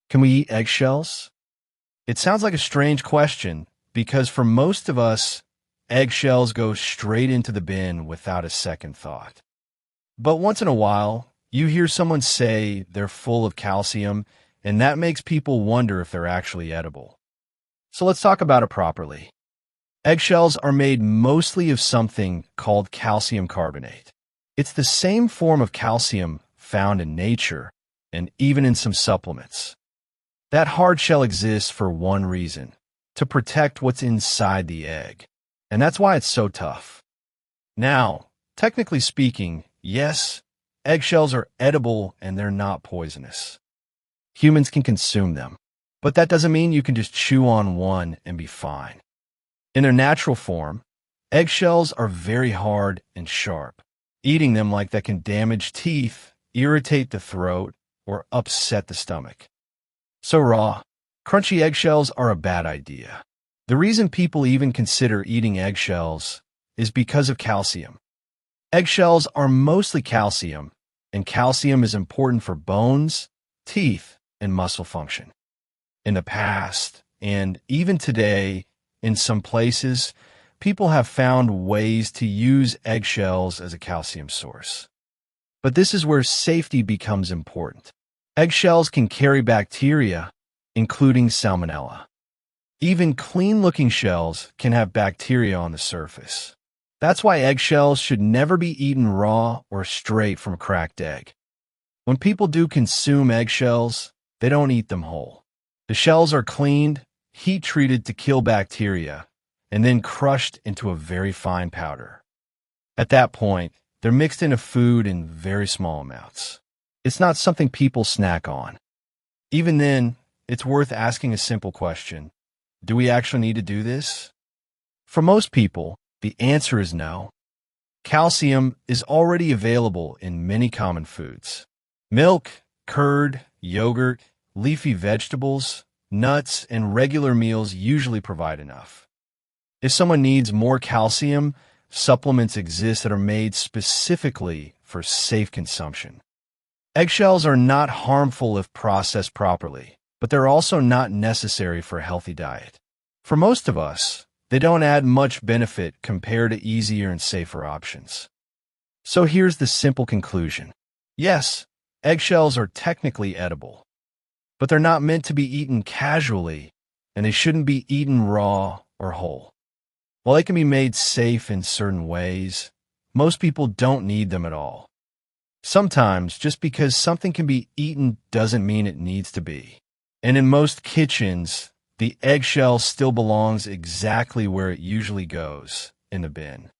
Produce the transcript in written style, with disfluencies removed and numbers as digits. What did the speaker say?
Can we eat eggshells? It sounds like a strange question because for most of us, eggshells go straight into the bin without a second thought. But once in a while, you hear someone say they're full of calcium, and that makes people wonder if they're actually edible. So let's talk about it properly. Eggshells are made mostly of something called calcium carbonate. It's the same form of calcium found in nature and even in some supplements. That hard shell exists for one reason, to protect what's inside the egg. And that's why it's so tough. Now, technically speaking, yes, eggshells are edible and they're not poisonous. Humans can consume them, but that doesn't mean you can just chew on one and be fine. In their natural form, eggshells are very hard and sharp. Eating them like that can damage teeth, irritate the throat, or upset the stomach. So raw, crunchy eggshells are a bad idea. The reason people even consider eating eggshells is because of calcium. Eggshells are mostly calcium, and calcium is important for bones, teeth, and muscle function. In the past, and even today, in some places, people have found ways to use eggshells as a calcium source. But this is where safety becomes important. Eggshells can carry bacteria, including salmonella. Even clean-looking shells can have bacteria on the surface. That's why eggshells should never be eaten raw or straight from a cracked egg. When people do consume eggshells, they don't eat them whole. The shells are cleaned, heat-treated to kill bacteria, and then crushed into a very fine powder. At that point, they're mixed into food in very small amounts. It's not something people snack on. Even then, it's worth asking a simple question. Do we actually need to do this? For most people, the answer is no. Calcium is already available in many common foods. Milk, curd, yogurt, leafy vegetables, nuts, and regular meals usually provide enough. If someone needs more calcium, supplements exist that are made specifically for safe consumption. Eggshells are not harmful if processed properly, but they're also not necessary for a healthy diet. For most of us, they don't add much benefit compared to easier and safer options. So here's the simple conclusion. Yes, eggshells are technically edible, but they're not meant to be eaten casually, and they shouldn't be eaten raw or whole. While they can be made safe in certain ways, most people don't need them at all. Sometimes, just because something can be eaten doesn't mean it needs to be. And in most kitchens, the eggshell still belongs exactly where it usually goes, in the bin.